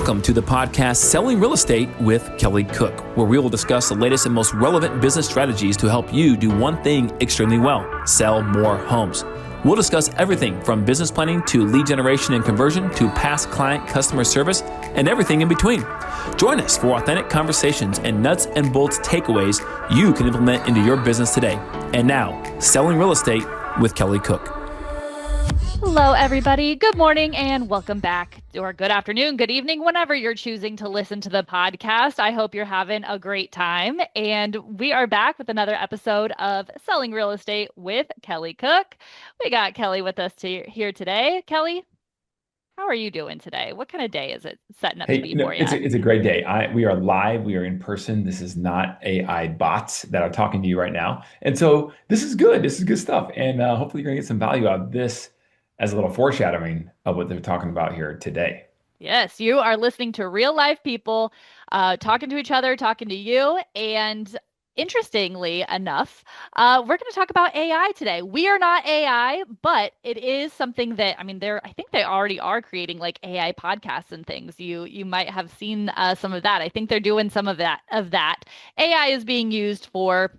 Welcome to the podcast Selling Real Estate with Kelly Cook, where we will discuss the latest and most relevant business strategies to help you do one thing extremely well: sell more homes. We'll discuss everything from business planning to lead generation and conversion to past client customer service and everything in between. Join us for authentic conversations and nuts and bolts takeaways you can implement into your business today. And now, Selling Real Estate with Kelly Cook. Hello, everybody. Good morning and welcome back, or good afternoon, good evening, whenever you're choosing to listen to the podcast. I hope you're having a great time. And we are back with another episode of Selling Real Estate with Kelly Cook. We got Kelly with us here today. Kelly, how are you doing today? What kind of day is it setting up to be for you? It's a great day. We are live. We are in person. This is not AI bots that are talking to you right now. And so this is good. This is good stuff. And hopefully you're going to get some value out of this as a little foreshadowing of what they're talking about here today. Yes, you are listening to real life people talking to each other, talking to you. And interestingly enough, we're going to talk about AI today. We are not AI, but it is something that, I think they already are creating like AI podcasts and things. You might have seen some of that. I think they're doing some of that. AI is being used for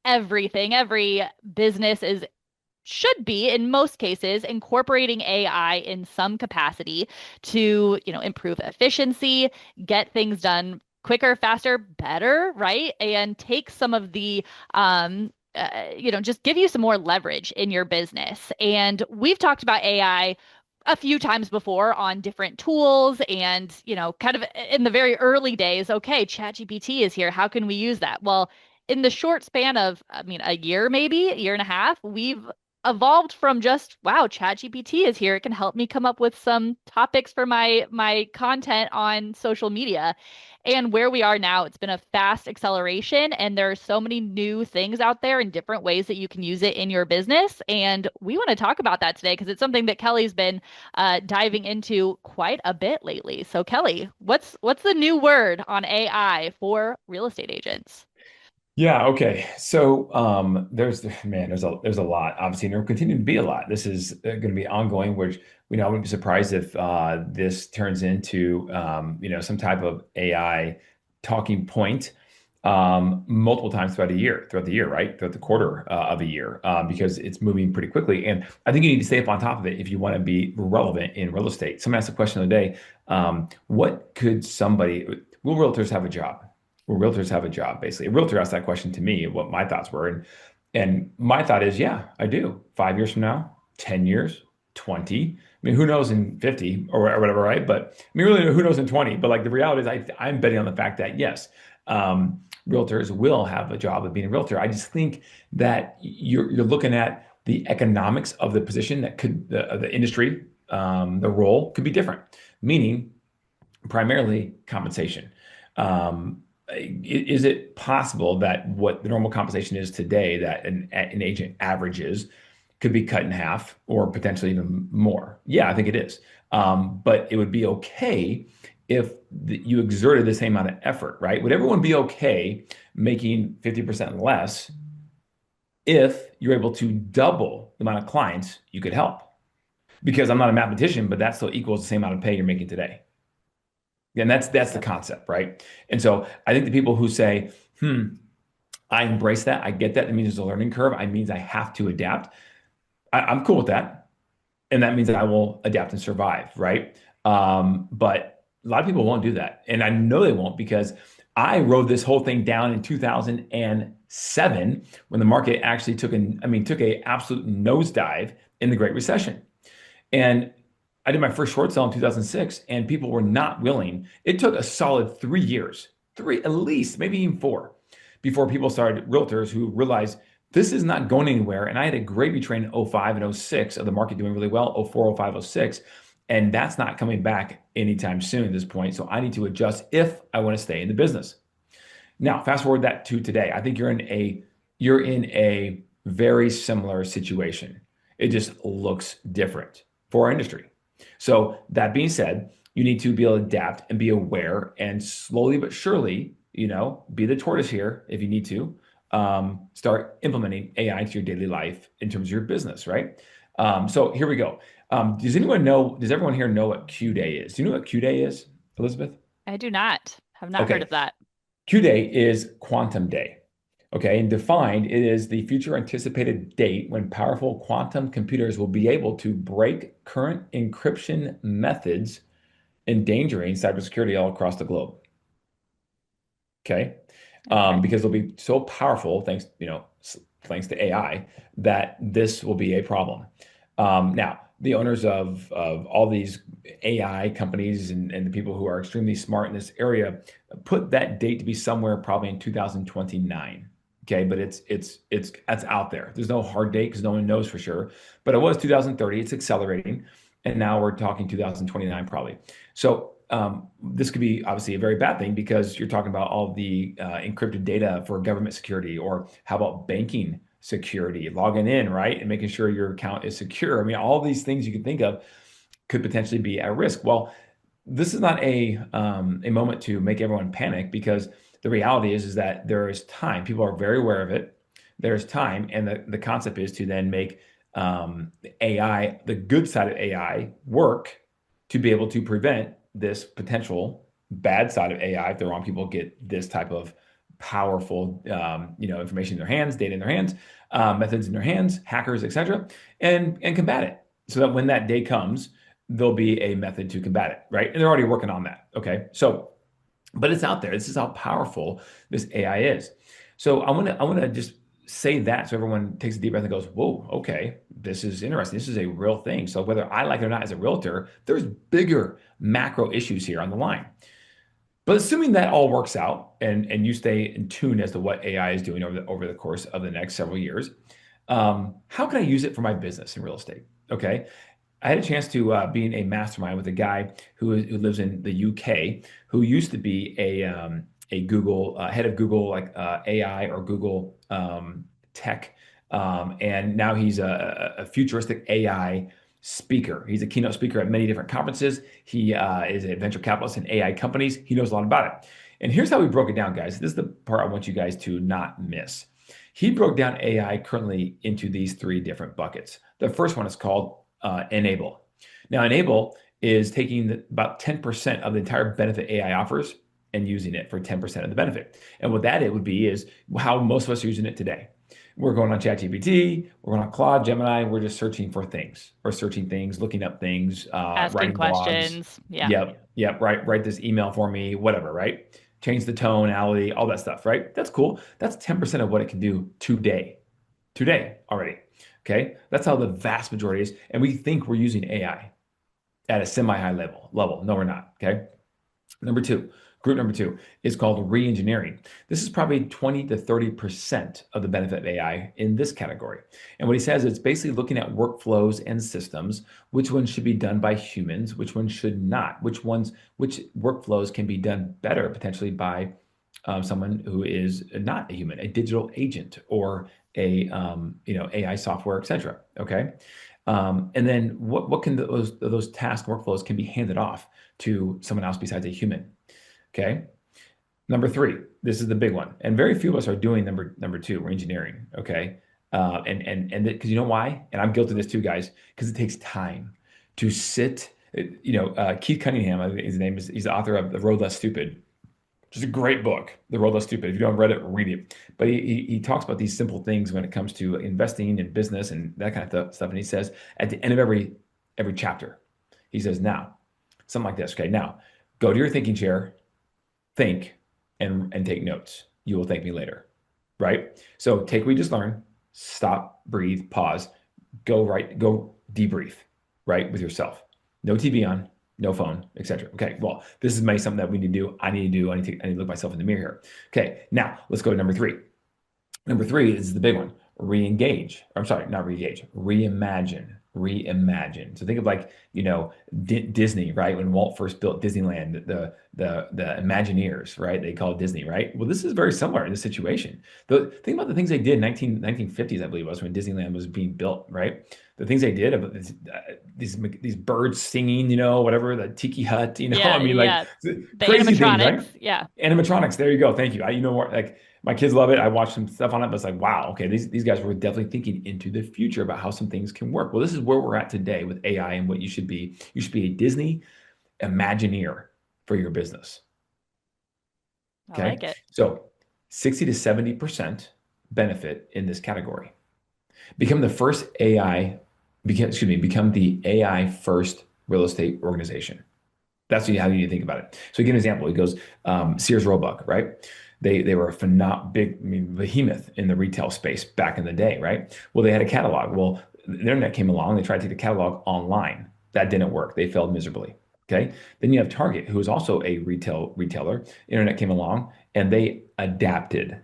everything. Every business should be, in most cases, incorporating AI in some capacity to, improve efficiency, get things done quicker, faster, better, right? And take some of the, just give you some more leverage in your business. And we've talked about AI a few times before on different tools and, kind of in the very early days, okay, ChatGPT is here. How can we use that? Well, in the short span of, a year, maybe a year and a half, we've evolved from just, wow, ChatGPT is here. It can help me come up with some topics for my content on social media. And where we are now, it's been a fast acceleration, and there are so many new things out there and different ways that you can use it in your business. And we want to talk about that today because it's something that Kelly's been diving into quite a bit lately. So Kelly, what's the new word on AI for real estate agents? Yeah. Okay. So there's a lot, obviously, and there will continue to be a lot. This is going to be ongoing, which I wouldn't be surprised if this turns into some type of AI talking point multiple times throughout the year, right? Throughout the quarter of a year, because it's moving pretty quickly. And I think you need to stay up on top of it if you want to be relevant in real estate. Someone asked the question the other day, will realtors have a job? Will realtors have a job? Basically, a realtor asked that question to me, what my thoughts were. And my thought is, yeah, I do. 5 years from now, 10 years, 20. Who knows in 50 or whatever, right? But really, who knows in 20? But like the reality is, I'm betting on the fact that yes, realtors will have a job of being a realtor. I just think that you're looking at the economics of the position that could, the industry, the role could be different, meaning primarily compensation. Is it possible that what the normal compensation is today that an agent averages could be cut in half or potentially even more? Yeah, I think it is. But it would be okay if you exerted the same amount of effort, right? Would everyone be okay making 50% less if you're able to double the amount of clients you could help? Because I'm not a mathematician, but that still equals the same amount of pay you're making today. And that's the concept, right? And so I think the people who say, I embrace that, I get that, it means there's a learning curve, it means I have to adapt. I'm cool with that. And that means that I will adapt and survive, right? But a lot of people won't do that. And I know they won't because I rode this whole thing down in 2007 when the market actually took an absolute nosedive in the Great Recession. And I did my first short sale in 2006 and people were not willing. It took a solid 3 years, at least, maybe even 4, before people started, realtors who realized this is not going anywhere. And I had a great retrain in 05 and 06 of the market doing really well, 04, 05, 06. And that's not coming back anytime soon at this point. So I need to adjust if I want to stay in the business. Now, fast forward that to today. I think you're in a very similar situation. It just looks different for our industry. So that being said, you need to be able to adapt and be aware and slowly but surely, be the tortoise here if you need to, start implementing AI into your daily life in terms of your business, right? So here we go. Does everyone here know what Q Day is? Do you know what Q Day is? Elizabeth? I do not. Have not heard Okay. of that. Q day is quantum day. Okay. And defined, it is the future anticipated date when powerful quantum computers will be able to break current encryption methods, endangering cybersecurity all across the globe. Okay. Okay. Because they'll be so powerful, thanks to AI, that this will be a problem. Now, the owners of all these AI companies and the people who are extremely smart in this area put that date to be somewhere probably in 2029. Okay, but that's out there. There's no hard date because no one knows for sure. But it was 2030. It's accelerating, and now we're talking 2029 probably. So this could be obviously a very bad thing because you're talking about all the encrypted data for government security, or how about banking security, logging in, right? And making sure your account is secure. I mean, all these things you can think of could potentially be at risk. Well, this is not a moment to make everyone panic, because the reality is that there is time. People are very aware of it. There's time, and the concept is to then make AI, the good side of AI, work to be able to prevent this potential bad side of AI if the wrong people get this type of powerful, information in their hands, data in their hands, methods in their hands, hackers, etc., and combat it. So that when that day comes, there'll be a method to combat it, right? And they're already working on that. Okay, so but it's out there. This is how powerful this AI is. So I want to just say that so everyone takes a deep breath and goes, "Whoa, okay, this is interesting. This is a real thing." So whether I like it or not as a realtor, there's bigger macro issues here on the line. But assuming that all works out and you stay in tune as to what AI is doing over the course of the next several years, how can I use it for my business in real estate? Okay. I had a chance to be in a mastermind with a guy who lives in the UK, who used to be a Google head of Google, like AI or Google tech, and now he's a futuristic AI speaker. He's a keynote speaker at many different conferences. He is a venture capitalist in AI companies. He knows a lot about it. And here's how we broke it down, guys. This is the part I want you guys to not miss. He broke down AI currently into these three different buckets. The first one is called Enable. Now, Enable is taking about 10% of the entire benefit AI offers and using it for 10% of the benefit. And what that it would be is how most of us are using it today. We're going on ChatGPT, we're going on Claude, Gemini, we're just searching for things. We're searching things, looking up things, Asking writing blogs. questions. Yeah. Yep, write this email for me, whatever, right? Change the tonality, all that stuff, right? That's cool. That's 10% of what it can do today already. Okay, that's how the vast majority is, and we think we're using AI at a semi-high level. No, we're not. Okay, group number two is called re-engineering. This is probably 20 to 30% of the benefit of AI in this category. And what he says is basically looking at workflows and systems, which ones should be done by humans, which ones should not, which workflows can be done better potentially by someone who is not a human, a digital agent, or a AI software, etc. Okay, and then what can those task workflows can be handed off to someone else besides a human. Okay, number three, this is the big one, and very few of us are doing number two, re-engineering. Okay, and because you know why? And I'm guilty of this too, guys, because it takes time to sit. Keith Cunningham, I think his name is. He's the author of The Road Less Stupid, which is a great book, The Road Less Stupid. If you haven't read it, read it. But he talks about these simple things when it comes to investing in business and that kind of stuff. And he says at the end of every chapter, he says, now, something like this. Okay, now go to your thinking chair, think, and take notes. You will thank me later, right? So take what you just learned, stop, breathe, pause, go debrief, right, with yourself. No TV on, no phone, etc. Okay, well, this is maybe something that we need to do. I need to look myself in the mirror here. Okay, now let's go to number three. Number three is the big one. Re-engage. I'm sorry, not re-engage. Reimagine. So think of like, Disney, right? When Walt first built Disneyland, the Imagineers, right? They call it Disney, right? Well, this is very similar in this situation. Think about the things they did in 1950s, I believe it was, when Disneyland was being built, right? The things they did about these birds singing, whatever, the tiki hut, Yeah, I mean, yeah. like The crazy things, animatronics. right? Yeah. Animatronics. There you go. Thank you. Like my kids love it. I watched some stuff on it, but it's like, wow, okay, these guys were definitely thinking into the future about how some things can work. Well, this is where we're at today with AI and what you should be. You should be a Disney Imagineer. for your business. I like it. So 60 to 70% benefit in this category. Become the first AI, become the AI first real estate organization. That's how you need to think about it. So give an example. He goes, Sears Roebuck, right? They were a behemoth in the retail space back in the day, right? Well, they had a catalog. Well, the internet came along. They tried to take the catalog online. That didn't work. They failed miserably. Okay. Then you have Target, who is also a retailer. Internet came along and they adapted.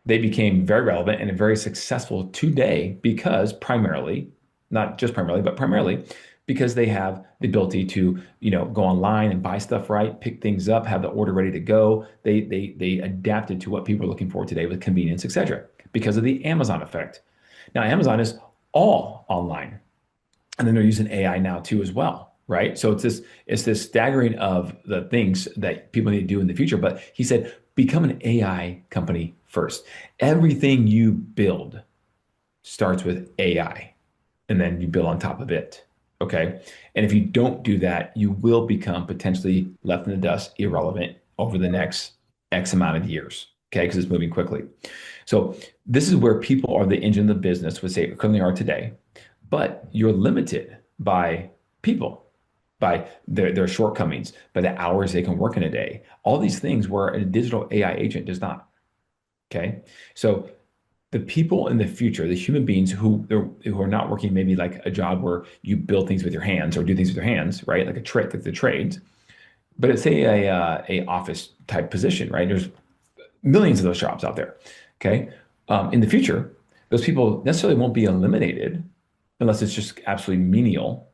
They became very relevant and very successful today because primarily, not just primarily, but primarily because they have the ability to, go online and buy stuff right, pick things up, have the order ready to go. They adapted to what people are looking for today with convenience, etc. Because of the Amazon effect. Now, Amazon is all online, and then they're using AI now too as well, right? So it's this staggering of the things that people need to do in the future. But he said, become an AI company first. Everything you build starts with AI, and then you build on top of it. Okay. And if you don't do that, you will become potentially left in the dust, irrelevant over the next X amount of years. Okay. Because it's moving quickly. So this is where people are the engine of the business, would say currently are today, but you're limited by people, by their shortcomings, by the hours they can work in a day. All these things where a digital AI agent does not. Okay. So the people in the future, the human beings who are not working maybe like a job where you build things with your hands or do things with your hands, right? Like a trade, like the trades, but it's a office type position, right? There's millions of those jobs out there. Okay. In the future, those people necessarily won't be eliminated unless it's just absolutely menial,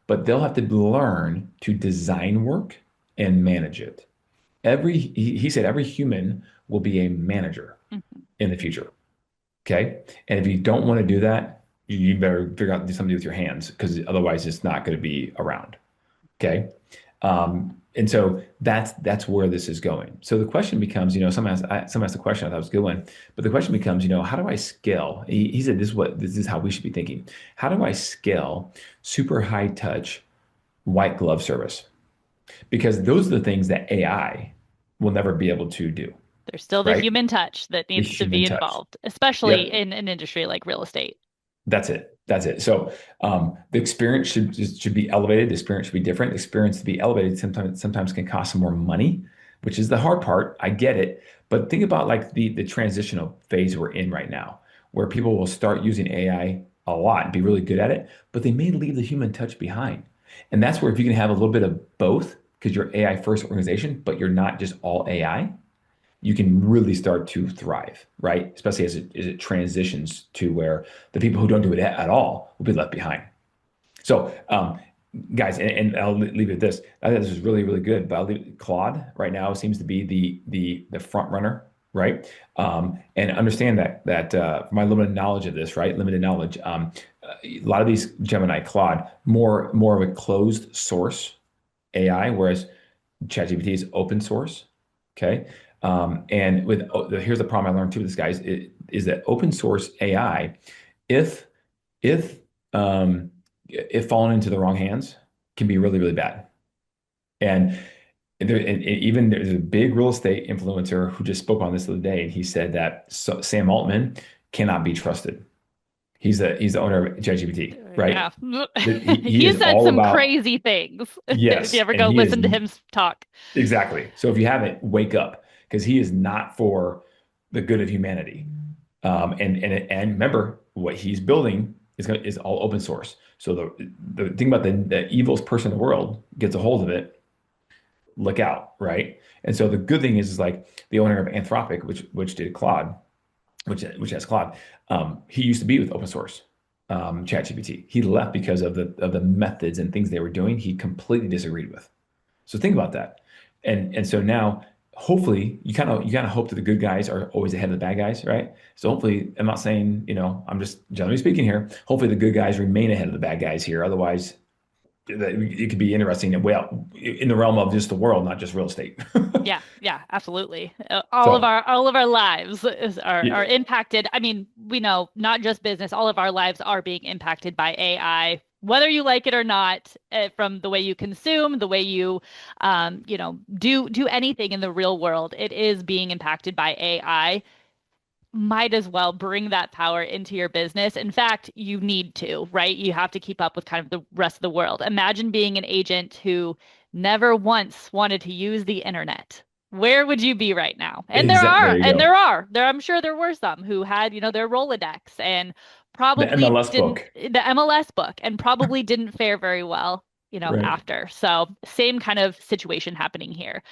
but they'll have to learn to design work and manage it. He said every human will be a manager in the future. Okay. And if you don't want to do that, you better figure out to do something with your hands because otherwise it's not going to be around. Okay. And so that's where this is going. So the question becomes, someone asked the question, I thought it was a good one, but the question becomes, how do I scale? He said, this is how we should be thinking. How do I scale super high touch white glove service? Because those are the things that AI will never be able to do. There's still the Right? human touch that The needs to human be touch. involved, especially Yep. in an industry like real estate. That's it. That's it. So the experience should be elevated. The experience should be different. The experience to be elevated sometimes can cost some more money, which is the hard part. I get it. But think about like the transitional phase we're in right now, where people will start using AI a lot and be really good at it, but they may leave the human touch behind. And that's where if you can have a little bit of both, because you're AI first organization, but you're not just all AI, you can really start to thrive, right? Especially as it transitions to where the people who don't do it at all will be left behind. So, guys, and I'll leave it at this. I think this is really, really good. But Claude right now seems to be the front runner, right? And understand that my limited knowledge of this, right? Limited knowledge. A lot of these Gemini, Claude, more of a closed source AI, whereas ChatGPT is open source. Okay. And here's the problem I learned too with this, guys, is that open source AI, if if fallen into the wrong hands, can be really, really bad. And even there's a big real estate influencer who just spoke on this the other day, and he said that Sam Altman cannot be trusted. He's the owner of ChatGPT, right? Yeah. He He is said all some about crazy things. If you yes, ever and go he is listen to him talk. exactly. So if you haven't, wake up because he is not for the good of humanity. And remember, what he's building is all open source. So the thing about the evilest person in the world gets a hold of it, look out, right? And so the good thing is like the owner of Anthropic, which did Claude, which has Claude. He used to be with open source ChatGPT. He left because of the methods and things they were doing. He completely disagreed with. So think about that. And so now hopefully you kind of hope that the good guys are always ahead of the bad guys, right? So hopefully, I'm not saying, I'm just generally speaking here, hopefully the good guys remain ahead of the bad guys here. Otherwise, it could be interesting well in the realm of just the world, not just real estate. Yeah, absolutely. All of So our lives are yeah, impacted. I mean, we know not just business, all of our lives are being impacted by AI whether you like it or not, from the way you consume, the way you, do anything in the real world, it is being impacted by AI. Might as well bring that power into your business. In fact, you need to, right? You have to keep up with kind of the rest of the world. Imagine being an agent who never once wanted to use the internet. Where would you be right now? And There you go. I'm sure there were some who had, their Rolodex and The probably MLS didn't, book. the MLS book, and probably didn't fare very well, Right. after. So same kind of situation happening here.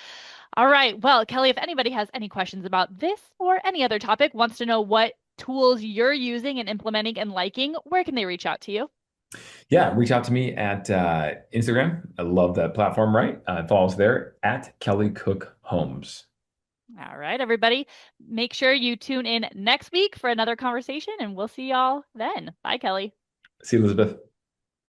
All right. Well, Kelly, if anybody has any questions about this or any other topic, wants to know what tools you're using and implementing and liking, where can they reach out to you? Yeah, reach out to me at Instagram. I love that platform, right? Follow us there at Kelly Cook Homes. All right, everybody. Make sure you tune in next week for another conversation, and we'll see y'all then. Bye, Kelly. See you, Elizabeth.